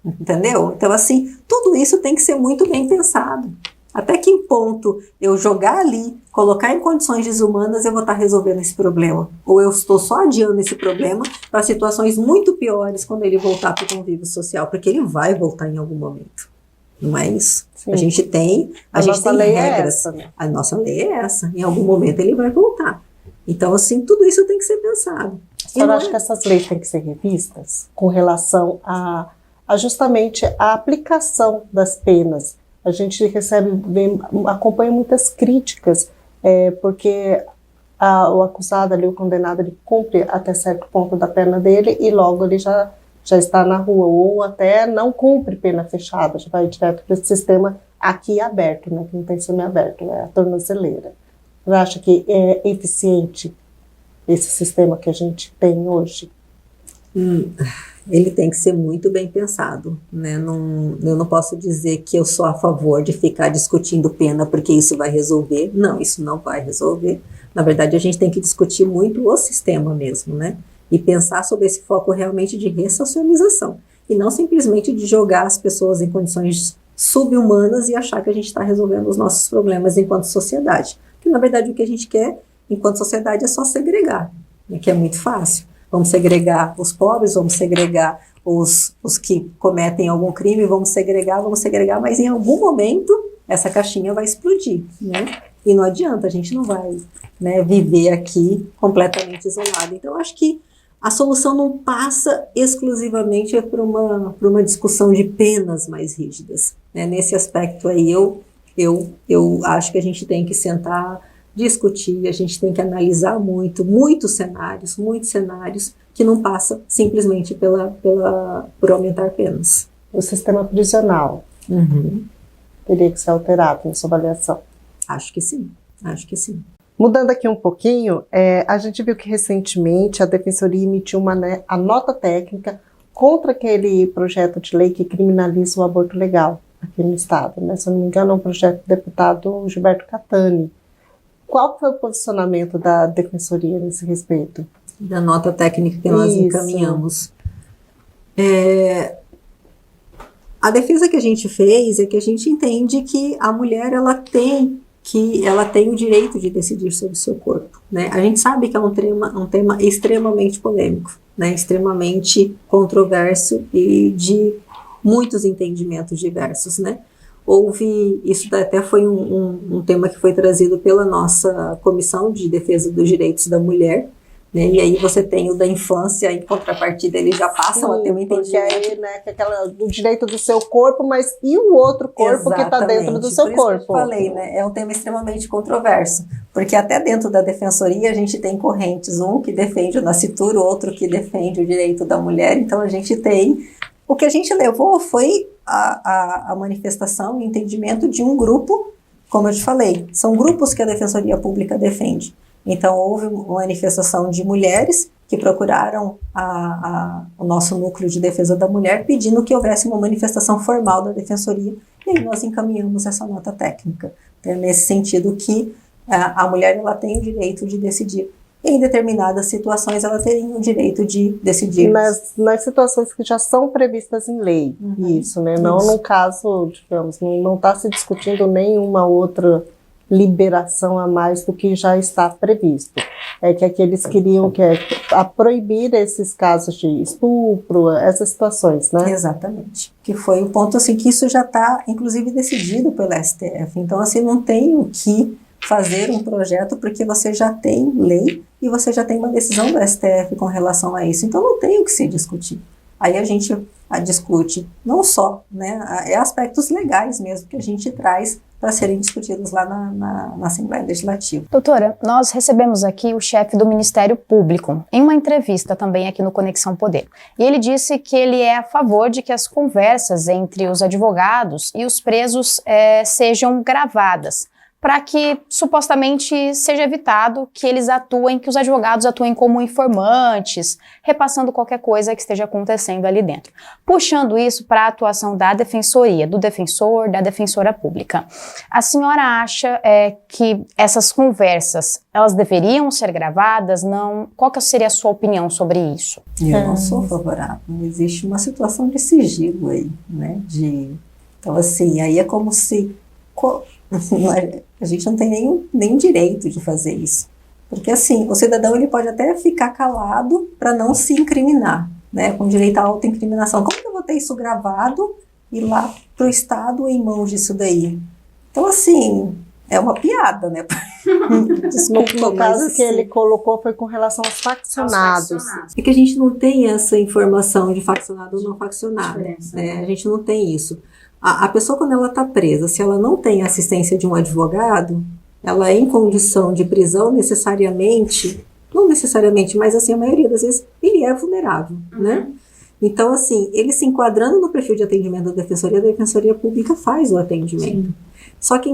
[SPEAKER 3] Entendeu? Então, assim, tudo isso tem que ser muito bem pensado. Até que ponto eu jogar ali, colocar em condições desumanas, eu vou estar resolvendo esse problema. Ou eu estou só adiando esse problema para situações muito piores quando ele voltar para o convívio social, porque ele vai voltar em algum momento. Não é isso? Sim. A gente tem regras. A nossa lei é essa. Em algum momento ele vai voltar. Então, assim, tudo isso tem que ser pensado.
[SPEAKER 2] Eu acho que essas leis têm que ser revistas com relação a justamente a aplicação das penas. A gente acompanha muitas críticas, porque o acusado ali, o condenado, ele cumpre até certo ponto da pena dele e logo ele já está na rua, ou até não cumpre pena fechada, já vai direto para esse sistema aqui aberto, né, que não tem semiaberto, é a tornozeleira. Você acha que é eficiente esse sistema que a gente tem hoje?
[SPEAKER 3] Ele tem que ser muito bem pensado, né? Eu não posso dizer que eu sou a favor de ficar discutindo pena porque isso vai resolver. Não, isso não vai resolver. Na verdade, a gente tem que discutir muito o sistema mesmo, né? E pensar sobre esse foco realmente de ressocialização. E não simplesmente de jogar as pessoas em condições sub-humanas e achar que a gente está resolvendo os nossos problemas enquanto sociedade. Porque, na verdade, o que a gente quer enquanto sociedade é só segregar, né? Que é muito fácil. Vamos segregar os pobres, vamos segregar os que cometem algum crime, vamos segregar, mas em algum momento essa caixinha vai explodir, né? E não adianta, a gente não vai, né, viver aqui completamente isolado. Então, eu acho que a solução não passa exclusivamente por uma discussão de penas mais rígidas, né? Nesse aspecto aí, eu acho que a gente tem que sentar, discutir, a gente tem que analisar muitos cenários, que não passa simplesmente por aumentar penas.
[SPEAKER 2] O sistema prisional teria que ser alterado na sua avaliação?
[SPEAKER 3] Acho que sim.
[SPEAKER 2] Mudando aqui um pouquinho, a gente viu que recentemente a Defensoria emitiu a nota técnica contra aquele projeto de lei que criminaliza o aborto legal aqui no estado, né? Se eu não me engano, é um projeto do deputado Gilberto Catani. Qual foi o posicionamento da Defensoria nesse respeito?
[SPEAKER 3] Da nota técnica que nós encaminhamos. A defesa que a gente fez é que a gente entende que a mulher ela tem o direito de decidir sobre o seu corpo, né? A gente sabe que é um tema extremamente polêmico, né? Extremamente controverso e de muitos entendimentos diversos, né? Isso até foi um tema que foi trazido pela nossa Comissão de Defesa dos Direitos da Mulher, né? E aí você tem o da infância, em contrapartida eles já passam a ter um entendimento.
[SPEAKER 2] Porque aí, né, que do direito do seu corpo, mas e o outro corpo que está dentro do seu corpo?
[SPEAKER 3] Que eu falei, né? É um tema extremamente controverso, porque até dentro da Defensoria a gente tem correntes, um que defende o nascituro, outro que defende o direito da mulher, então a gente tem... O que a gente levou foi a manifestação e entendimento de um grupo, como eu te falei, são grupos que a Defensoria Pública defende. Então, houve uma manifestação de mulheres que procuraram o nosso núcleo de defesa da mulher pedindo que houvesse uma manifestação formal da Defensoria, e aí nós encaminhamos essa nota técnica, né, nesse sentido que a mulher ela tem o direito de decidir. Em determinadas situações, ela teria o direito de decidir.
[SPEAKER 2] Nas situações que já são previstas em lei, isso, né? Não no caso, digamos, não está se discutindo nenhuma outra liberação a mais do que já está previsto. É que eles queriam a proibir esses casos de estupro, essas situações, né?
[SPEAKER 3] Exatamente. Que foi o ponto, assim, que isso já está, inclusive, decidido pelo STF. Então, assim, não tem o que fazer um projeto porque você já tem lei e você já tem uma decisão do STF com relação a isso. Então, não tem o que se discutir. Aí a gente discute não só, né, aspectos legais mesmo que a gente traz para serem discutidos lá na Assembleia Legislativa.
[SPEAKER 4] Doutora, nós recebemos aqui o chefe do Ministério Público, em uma entrevista também aqui no Conexão Poder. E ele disse que ele é a favor de que as conversas entre os advogados e os presos sejam gravadas, para que supostamente seja evitado que os advogados atuem como informantes, repassando qualquer coisa que esteja acontecendo ali dentro. Puxando isso para a atuação da defensoria, do defensor, da defensora pública. A senhora acha que essas conversas, elas deveriam ser gravadas? Não? Qual que seria a sua opinião sobre isso?
[SPEAKER 3] Eu não sou favorável. Existe uma situação de sigilo aí, né? Então, assim, aí é como se... A gente não tem nenhum direito de fazer isso. Porque, assim, o cidadão ele pode até ficar calado para não se incriminar, né? Com direito à autoincriminação. Como que eu vou ter isso gravado e ir lá para o Estado em mãos disso daí? Então, assim, é uma piada, né?
[SPEAKER 2] Desculpa, no caso assim, que ele colocou foi com relação aos faccionados.
[SPEAKER 3] É que a gente não tem essa informação de faccionado ou não faccionado. A gente não tem isso. A pessoa, quando ela está presa, se ela não tem assistência de um advogado, ela é em condição de prisão não necessariamente, mas assim, a maioria das vezes, ele é vulnerável, né? Então, assim, ele se enquadrando no perfil de atendimento da Defensoria, a Defensoria Pública faz o atendimento. Sim. Só que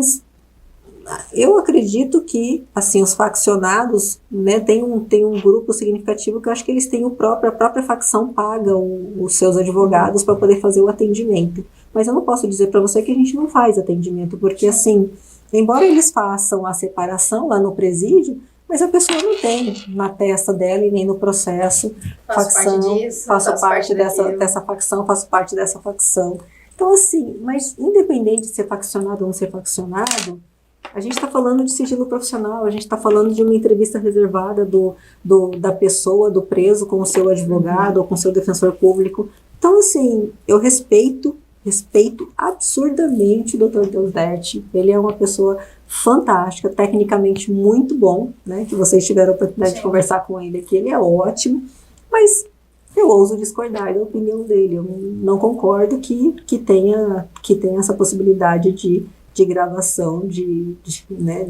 [SPEAKER 3] eu acredito que, assim, os faccionados, né, tem um grupo significativo que eu acho que eles têm a própria facção paga os seus advogados para poder fazer o atendimento. Mas eu não posso dizer para você que a gente não faz atendimento, porque, assim, embora eles façam a separação lá no presídio, mas a pessoa não tem na testa dela e nem no processo facção, faço parte dessa facção, faço parte dessa facção. Então, assim, mas independente de ser faccionado ou não ser faccionado, a gente está falando de sigilo profissional, a gente está falando de uma entrevista reservada da pessoa, do preso com o seu advogado ou com o seu defensor público. Então, assim, eu respeito absurdamente o Dr. Deusdedit. Ele é uma pessoa fantástica, tecnicamente muito bom, né? Que vocês tiveram a oportunidade de conversar com ele aqui, ele é ótimo, mas eu ouso discordar da opinião dele. Eu não concordo que tenha essa possibilidade de gravação né,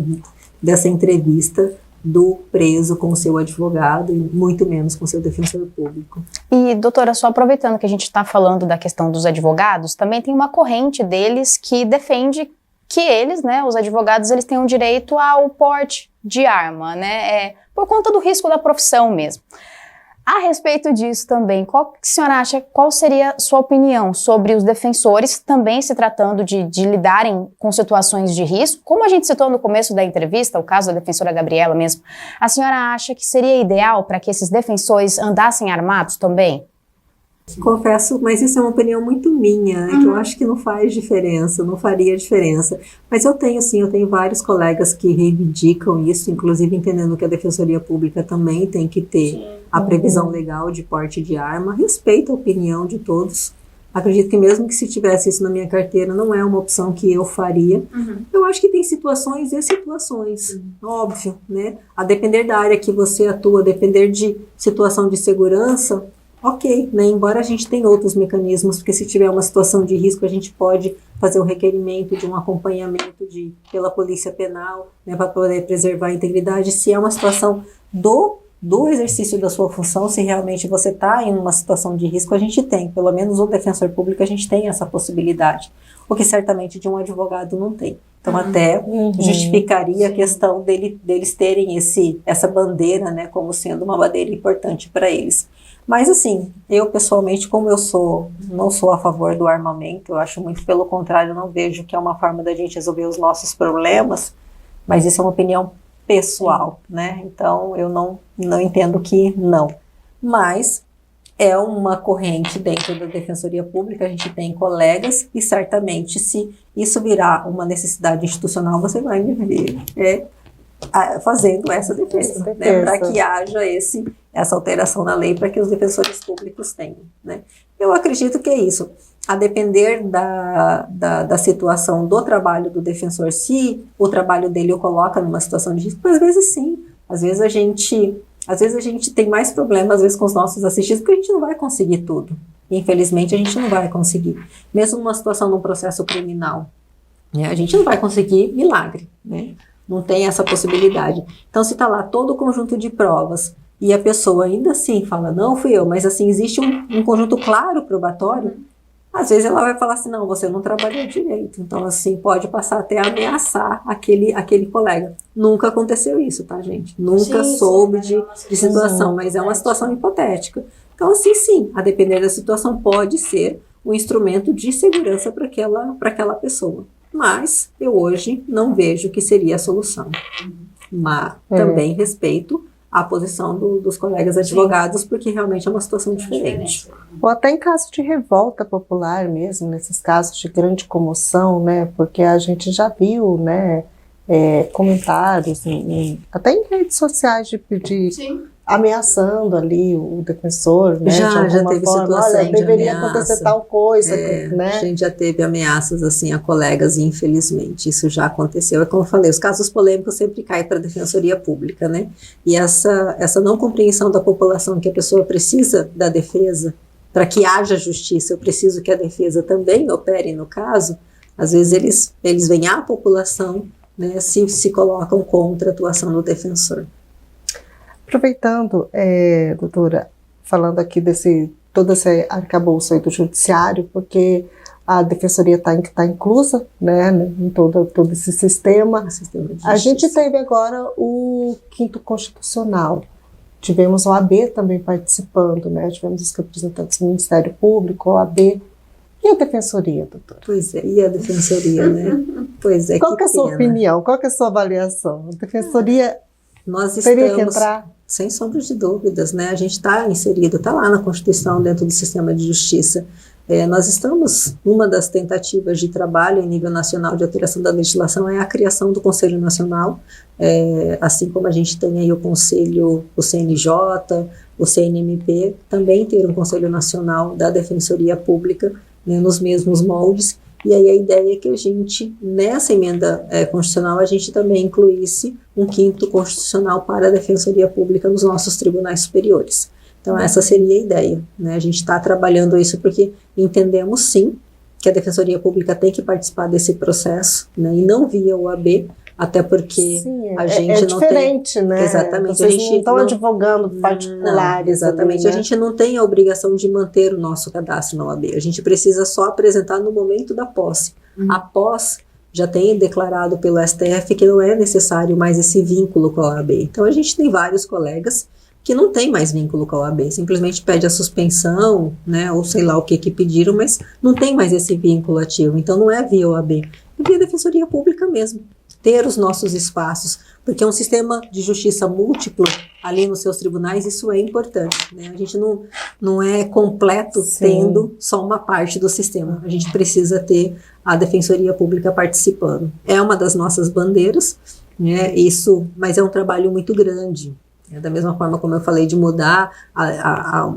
[SPEAKER 3] dessa entrevista do preso com o seu advogado e muito menos com o seu defensor público.
[SPEAKER 4] E, doutora, só aproveitando que a gente está falando da questão dos advogados, também tem uma corrente deles que defende que eles, né, os advogados, eles têm um direito ao porte de arma, né, por conta do risco da profissão mesmo. A respeito disso também, qual seria sua opinião sobre os defensores também se tratando de lidarem com situações de risco? Como a gente citou no começo da entrevista, o caso da defensora Gabriela mesmo, a senhora acha que seria ideal para que esses defensores andassem armados também?
[SPEAKER 3] Confesso, mas isso é uma opinião muito minha, que eu acho que não faz diferença, não faria diferença. Mas eu tenho vários colegas que reivindicam isso, inclusive entendendo que a Defensoria Pública também tem que ter a previsão legal de porte de arma. Respeito a opinião de todos. Acredito que mesmo que se tivesse isso na minha carteira, não é uma opção que eu faria. Eu acho que tem situações e situações, óbvio, né? A depender da área que você atua, a depender de situação de segurança, ok, né? Embora a gente tenha outros mecanismos, porque se tiver uma situação de risco, a gente pode fazer um requerimento de um acompanhamento pela polícia penal, né, para poder preservar a integridade. Se é uma situação do exercício da sua função, se realmente você está em uma situação de risco, a gente tem, pelo menos o defensor público, a gente tem essa possibilidade, o que certamente de um advogado não tem. Então, até justificaria a questão deles terem essa bandeira, né, como sendo uma bandeira importante para eles. Mas assim, eu pessoalmente, como não sou a favor do armamento, eu acho muito pelo contrário, eu não vejo que é uma forma da gente resolver os nossos problemas, mas isso é uma opinião pessoal, né? Então eu não entendo que não. Mas é uma corrente dentro da Defensoria Pública, a gente tem colegas e certamente se isso virar uma necessidade institucional, você vai me ver fazendo essa defesa. Né, para que haja essa alteração na lei para que os defensores públicos tenham. Né. Eu acredito que é isso. A depender da situação do trabalho do defensor, se o trabalho dele o coloca numa situação de risco, às vezes sim. Às vezes a gente tem mais problemas, às vezes, com os nossos assistidos, porque a gente não vai conseguir tudo. Infelizmente, a gente não vai conseguir. Mesmo numa situação de um processo criminal, né, a gente não vai conseguir milagre, né? Não tem essa possibilidade. Então, se está lá todo o conjunto de provas e a pessoa ainda assim fala, não fui eu, mas assim, existe um conjunto claro probatório, às vezes ela vai falar assim, não, você não trabalhou direito. Então, assim, pode passar até a ameaçar aquele colega. Nunca aconteceu isso, tá, gente? Nunca soube de situação, mas é uma situação hipotética. Então, assim, sim, a depender da situação, pode ser um instrumento de segurança para aquela pessoa. Mas eu hoje não vejo que seria a solução. Mas também respeito a posição dos colegas advogados, porque realmente é uma situação diferente.
[SPEAKER 2] Ou até em caso de revolta popular mesmo, nesses casos de grande comoção, né? Porque a gente já viu, né, comentários, até em redes sociais de ameaçando ali o defensor, né?
[SPEAKER 3] Já teve
[SPEAKER 2] forma,
[SPEAKER 3] situação
[SPEAKER 2] olha,
[SPEAKER 3] de
[SPEAKER 2] deveria
[SPEAKER 3] ameaça.
[SPEAKER 2] acontecer tal coisa, né?
[SPEAKER 3] A gente já teve ameaças assim a colegas, infelizmente, isso já aconteceu. É como eu falei, os casos polêmicos sempre caem para a Defensoria Pública, né? E essa não compreensão da população que a pessoa precisa da defesa, para que haja justiça, eu preciso que a defesa também opere no caso, às vezes eles veem a população, né, se colocam contra a atuação do defensor.
[SPEAKER 2] Aproveitando, doutora, falando aqui todo esse arcabouço aí do judiciário, porque a defensoria está inclusa, né, em todo esse sistema. A gente teve agora o 5º Constitucional. Tivemos o AB também participando, né? Tivemos os representantes do Ministério Público, o AB. E a defensoria, doutora?
[SPEAKER 3] Pois é, e a defensoria, né? Pois é,
[SPEAKER 2] qual que é a sua opinião? Qual que é a sua avaliação? A defensoria teria que entrar?
[SPEAKER 3] Sem sombra de dúvidas, né? A gente está inserido, está lá na Constituição, dentro do sistema de justiça. Nós estamos, uma das tentativas de trabalho em nível nacional de alteração da legislação é a criação do Conselho Nacional, assim como a gente tem aí o Conselho, o CNJ, o CNMP, também ter um Conselho Nacional da Defensoria Pública, né, nos mesmos moldes. E aí a ideia é que a gente, nessa emenda constitucional, a gente também incluísse um 5º Constitucional para a Defensoria Pública nos nossos tribunais superiores. Então essa seria a ideia, né? A gente está trabalhando isso porque entendemos sim que a Defensoria Pública tem que participar desse processo, né? E não via o AB, até porque
[SPEAKER 2] sim,
[SPEAKER 3] a gente não
[SPEAKER 2] diferente,
[SPEAKER 3] tem...
[SPEAKER 2] né?
[SPEAKER 3] Exatamente.
[SPEAKER 2] Vocês a gente não estão advogando particulares.
[SPEAKER 3] Não, exatamente.
[SPEAKER 2] Ali, né?
[SPEAKER 3] A gente não tem a obrigação de manter o nosso cadastro na OAB. A gente precisa só apresentar no momento da posse. Após, já tem declarado pelo STF que não é necessário mais esse vínculo com a OAB. Então a gente tem vários colegas que não tem mais vínculo com a OAB, simplesmente pede a suspensão, né, ou sei lá o que pediram, mas não tem mais esse vínculo ativo. Então não é via OAB, é via Defensoria Pública mesmo. Ter os nossos espaços, porque é um sistema de justiça múltiplo ali nos seus tribunais, isso é importante, né? A gente não é completo tendo só uma parte do sistema, a gente precisa ter a Defensoria Pública participando. É uma das nossas bandeiras, né? Isso, mas é um trabalho muito grande. Da mesma forma como eu falei de mudar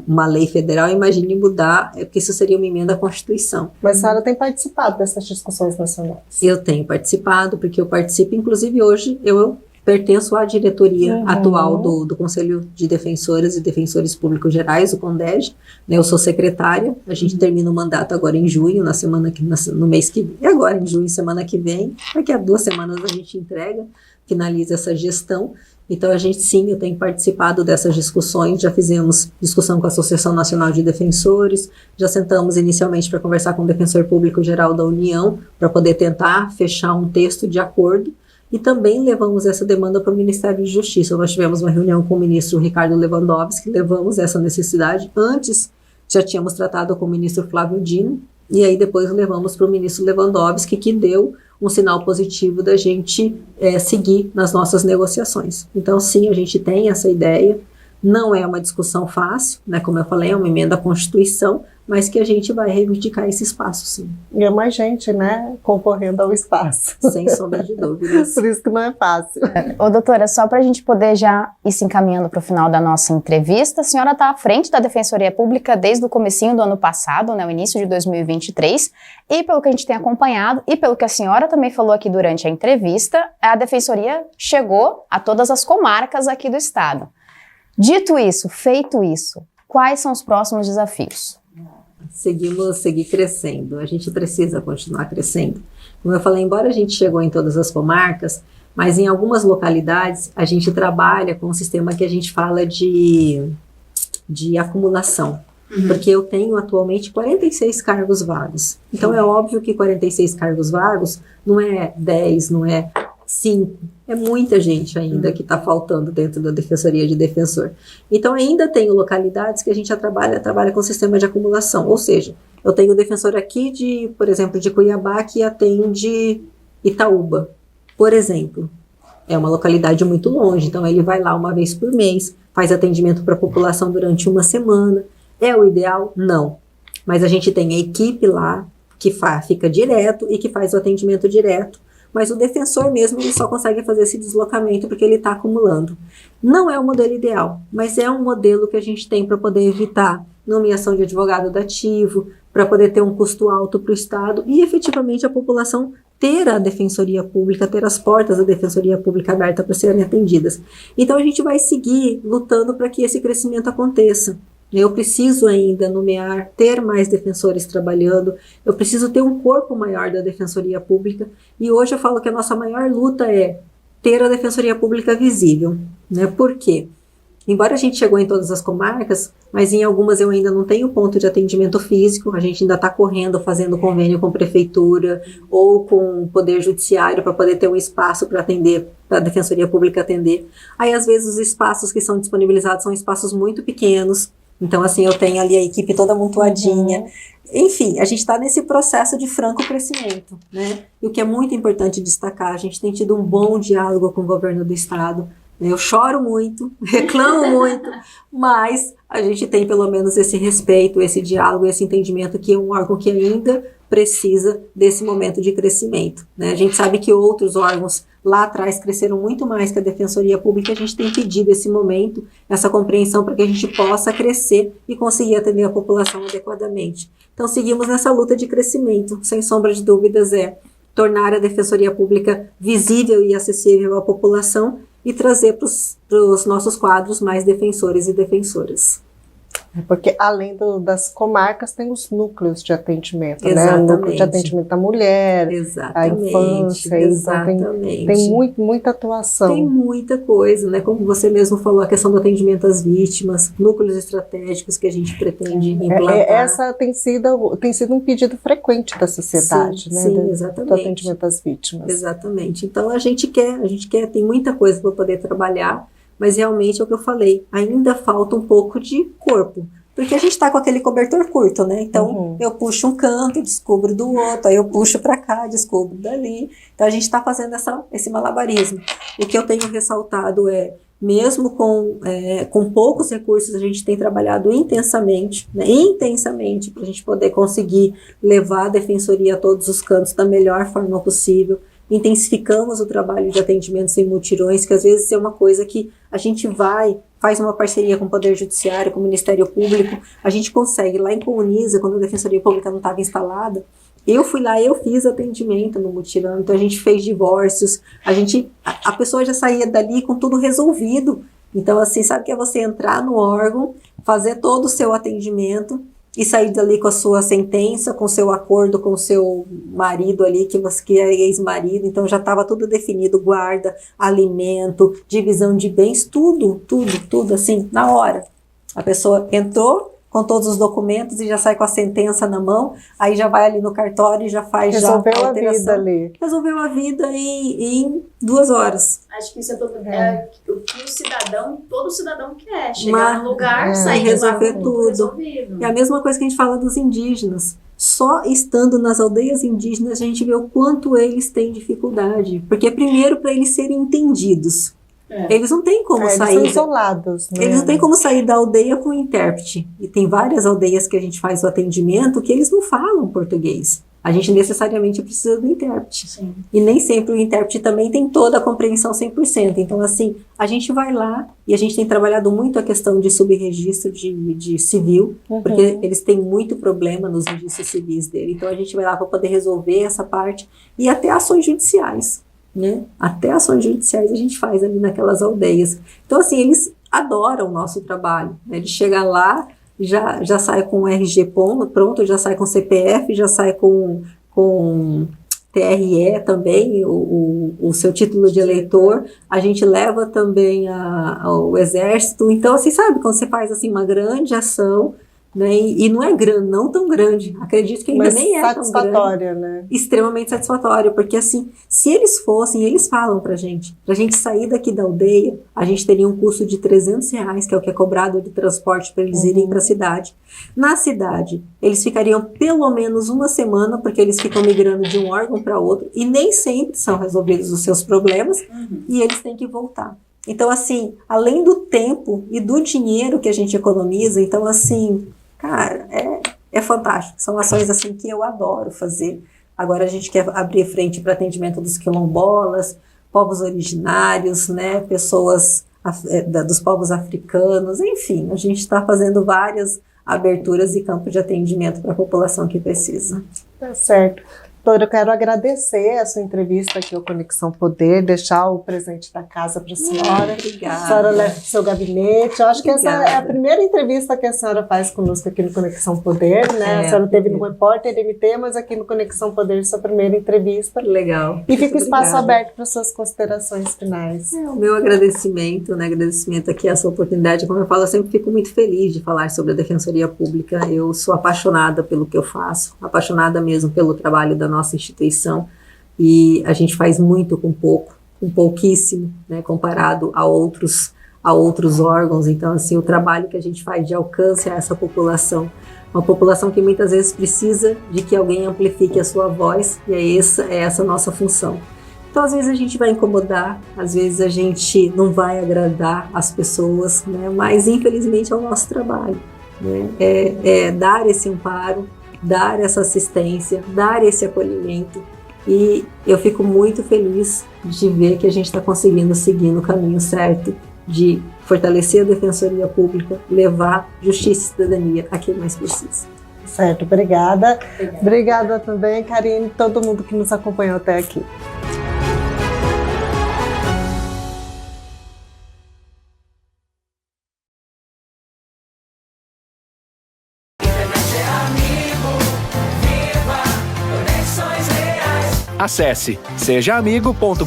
[SPEAKER 3] uma lei federal, imagine mudar, porque isso seria uma emenda à Constituição.
[SPEAKER 2] Mas a senhora tem participado dessas discussões nacionais?
[SPEAKER 3] Eu tenho participado, porque eu participo, inclusive hoje eu pertenço à diretoria atual do Conselho de Defensoras e Defensores Públicos Gerais, o CONDEG, né? Eu sou secretária, a gente termina o mandato agora em junho, no mês que vem, agora em junho, semana que vem, daqui a 2 semanas a gente finaliza essa gestão. Então, a gente sim, eu tenho participado dessas discussões, já fizemos discussão com a Associação Nacional de Defensores, já sentamos inicialmente para conversar com o Defensor Público Geral da União, para poder tentar fechar um texto de acordo, e também levamos essa demanda para o Ministério de Justiça. Nós tivemos uma reunião com o ministro Ricardo Lewandowski, levamos essa necessidade, antes já tínhamos tratado com o ministro Flávio Dino, e aí depois levamos para o ministro Lewandowski, que deu um sinal positivo da gente seguir nas nossas negociações. Então, sim, a gente tem essa ideia, não é uma discussão fácil, né? Como eu falei, é uma emenda à Constituição, mas que a gente vai reivindicar esse espaço, sim.
[SPEAKER 2] E é mais gente, né, concorrendo ao espaço.
[SPEAKER 3] Sem sombra de dúvidas.
[SPEAKER 2] Por isso que não é fácil.
[SPEAKER 4] Ô, doutora, só para a gente poder já ir se encaminhando para o final da nossa entrevista, a senhora está à frente da Defensoria Pública desde o comecinho do ano passado, né, o início de 2023, e pelo que a gente tem acompanhado, e pelo que a senhora também falou aqui durante a entrevista, a Defensoria chegou a todas as comarcas aqui do estado. Dito isso, feito isso, quais são os próximos desafios?
[SPEAKER 3] Seguir crescendo, a gente precisa continuar crescendo. Como eu falei, embora a gente chegou em todas as comarcas, mas em algumas localidades a gente trabalha com um sistema que a gente fala de acumulação. Porque eu tenho atualmente 46 cargos vagos. Então é óbvio que 46 cargos vagos não é 10, não é 5, é muita gente ainda que está faltando dentro da Defensoria de Defensor. Então ainda tenho localidades que a gente já trabalha com sistema de acumulação, ou seja, eu tenho defensor aqui por exemplo, de Cuiabá que atende Itaúba, por exemplo. É uma localidade muito longe, então ele vai lá uma vez por mês, faz atendimento para a população durante uma semana. É o ideal? Não. Mas a gente tem a equipe lá que fica direto e que faz o atendimento direto. Mas o defensor mesmo ele só consegue fazer esse deslocamento porque ele está acumulando. Não é o modelo ideal, mas é um modelo que a gente tem para poder evitar nomeação de advogado dativo, para poder ter um custo alto para o Estado e efetivamente a população ter a Defensoria Pública, ter as portas da Defensoria Pública abertas para serem atendidas. Então a gente vai seguir lutando para que esse crescimento aconteça. Eu preciso ainda nomear, ter mais defensores trabalhando, eu preciso ter um corpo maior da Defensoria Pública e hoje eu falo que a nossa maior luta é ter a Defensoria Pública visível, né? Por quê? embora a gente chegou em todas as comarcas, mas em algumas eu ainda não tenho ponto de atendimento físico, a gente ainda está correndo, fazendo convênio com prefeitura ou com o Poder Judiciário para poder ter um espaço para atender, para a Defensoria Pública atender. Aí, às vezes, os espaços que são disponibilizados são espaços muito pequenos, então, assim, eu tenho ali a equipe toda amontoadinha. Enfim, a gente está nesse processo de franco crescimento, né? E o que é muito importante destacar, a gente tem tido um bom diálogo com o governo do estado. Eu choro muito, reclamo muito, mas a gente tem pelo menos esse respeito, esse diálogo, esse entendimento que é um órgão que ainda precisa desse momento de crescimento, né? A gente sabe que outros órgãos lá atrás cresceram muito mais que a Defensoria Pública, a gente tem pedido esse momento, essa compreensão para que a gente possa crescer e conseguir atender a população adequadamente. Então seguimos nessa luta de crescimento, sem sombra de dúvidas tornar a Defensoria Pública visível e acessível à população e trazer para os nossos quadros mais defensores e defensoras.
[SPEAKER 2] Porque além das comarcas, tem os núcleos de atendimento,
[SPEAKER 3] Exatamente.
[SPEAKER 2] né? O núcleo de atendimento à mulher, à infância, então tem muita atuação.
[SPEAKER 3] Tem muita coisa, né? Como você mesmo falou, a questão do atendimento às vítimas, núcleos estratégicos que a gente pretende implantar.
[SPEAKER 2] Essa tem sido um pedido frequente da sociedade, né?
[SPEAKER 3] Sim, exatamente.
[SPEAKER 2] Do atendimento às vítimas.
[SPEAKER 3] Exatamente. Então a gente quer, tem muita coisa para poder trabalhar, mas realmente é o que eu falei, ainda falta um pouco de corpo. Porque a gente está com aquele cobertor curto, né? Então, eu puxo um canto, descubro do outro, aí eu puxo para cá, descubro dali. Então, a gente está fazendo esse malabarismo. O que eu tenho ressaltado mesmo com poucos recursos, a gente tem trabalhado intensamente, né? Intensamente, para a gente poder conseguir levar a defensoria a todos os cantos da melhor forma possível. Intensificamos o trabalho de atendimento sem mutirões, que às vezes é uma coisa que a gente faz uma parceria com o Poder Judiciário, com o Ministério Público, a gente consegue, lá em Comuniza, quando a Defensoria Pública não estava instalada, eu fui lá, eu fiz atendimento no mutirão, então a gente fez divórcios, a pessoa já saía dali com tudo resolvido. Então, assim, sabe que é você entrar no órgão, fazer todo o seu atendimento, e sair dali com a sua sentença, com o seu acordo com o seu marido ali, que é ex-marido, então já estava tudo definido, guarda, alimento, divisão de bens, tudo, assim, na hora. A pessoa entrou com todos os documentos e já sai com a sentença na mão, aí já vai ali no cartório e já faz
[SPEAKER 2] Resolveu
[SPEAKER 3] a
[SPEAKER 2] alteração. A vida ali.
[SPEAKER 3] Resolveu a vida em 2 horas.
[SPEAKER 5] Acho que isso é o que todo cidadão quer, chegar no lugar, sair
[SPEAKER 3] resolver
[SPEAKER 5] lá,
[SPEAKER 3] tudo.
[SPEAKER 5] Resolvido.
[SPEAKER 3] É a mesma coisa que a gente fala dos indígenas. Só estando nas aldeias indígenas a gente vê o quanto eles têm dificuldade. Porque primeiro para eles serem entendidos. Eles não têm como sair.
[SPEAKER 2] Eles são isolados, né?
[SPEAKER 3] Eles não têm como sair da aldeia com intérprete. E tem várias aldeias que a gente faz o atendimento que eles não falam português. A gente necessariamente precisa do intérprete.
[SPEAKER 5] Sim.
[SPEAKER 3] E nem sempre o intérprete também tem toda a compreensão 100%. Então, assim, a gente vai lá e a gente tem trabalhado muito a questão de subregistro de civil, porque eles têm muito problema nos registros civis dele. Então, a gente vai lá para poder resolver essa parte e até ações judiciais. Né? Até ações judiciais a gente faz ali naquelas aldeias. Então, assim, eles adoram o nosso trabalho. Né? Ele chega lá, já sai com o RG pronto, já sai com CPF, já sai com TRE também, o seu título de eleitor. A gente leva também o exército. Então, assim, sabe, quando você faz assim, uma grande ação, né? E não é grande, não tão grande, acredito que ainda
[SPEAKER 2] mas
[SPEAKER 3] nem é
[SPEAKER 2] satisfatória,
[SPEAKER 3] tão grande,
[SPEAKER 2] né?
[SPEAKER 3] Extremamente satisfatório, porque assim, se eles fossem, eles falam pra gente sair daqui da aldeia, a gente teria um custo de R$300, que é o que é cobrado de transporte para eles irem para a cidade. Na cidade, eles ficariam pelo menos 1 semana, porque eles ficam migrando de um órgão para outro, e nem sempre são resolvidos os seus problemas, e eles têm que voltar. Então, assim, além do tempo e do dinheiro que a gente economiza, então, assim, cara, é fantástico. São ações, assim, que eu adoro fazer. Agora a gente quer abrir frente para atendimento dos quilombolas, povos originários, né, pessoas dos povos africanos, enfim, a gente está fazendo várias aberturas e campos de atendimento para a população que precisa.
[SPEAKER 2] Tá certo. Doutora, eu quero agradecer a sua entrevista aqui ao Conexão Poder, deixar o presente da casa para a senhora.
[SPEAKER 3] Obrigada.
[SPEAKER 2] A senhora leva para o seu gabinete. Eu acho que essa
[SPEAKER 3] Obrigada.
[SPEAKER 2] é a primeira entrevista que a senhora faz conosco aqui no Conexão Poder, né? A senhora teve no Repórter MT, mas aqui no Conexão Poder, sua primeira entrevista.
[SPEAKER 3] Legal.
[SPEAKER 2] E fica o espaço
[SPEAKER 3] Obrigada.
[SPEAKER 2] aberto para suas considerações finais.
[SPEAKER 3] O meu agradecimento, né? Agradecimento aqui a essa oportunidade. Como eu falo, eu sempre fico muito feliz de falar sobre a Defensoria Pública. Eu sou apaixonada pelo que eu faço, apaixonada mesmo pelo trabalho da nossa instituição, e a gente faz muito com pouco, com pouquíssimo, né? Comparado a outros órgãos. Então, assim, o trabalho que a gente faz de alcance a essa população, uma população que muitas vezes precisa de que alguém amplifique a sua voz, e é essa a nossa função. Então, às vezes a gente vai incomodar, às vezes a gente não vai agradar as pessoas, né? Mas infelizmente é o nosso trabalho, né? É dar esse amparo, dar essa assistência, dar esse acolhimento, e eu fico muito feliz de ver que a gente está conseguindo seguir no caminho certo de fortalecer a Defensoria Pública, levar justiça e cidadania a quem mais precisa.
[SPEAKER 2] Certo, obrigada. Obrigada também, Karine, e todo mundo que nos acompanhou até aqui.
[SPEAKER 1] Acesse sejaamigo.com.br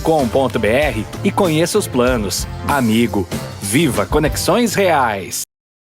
[SPEAKER 1] e conheça os planos. Amigo, viva Conexões Reais!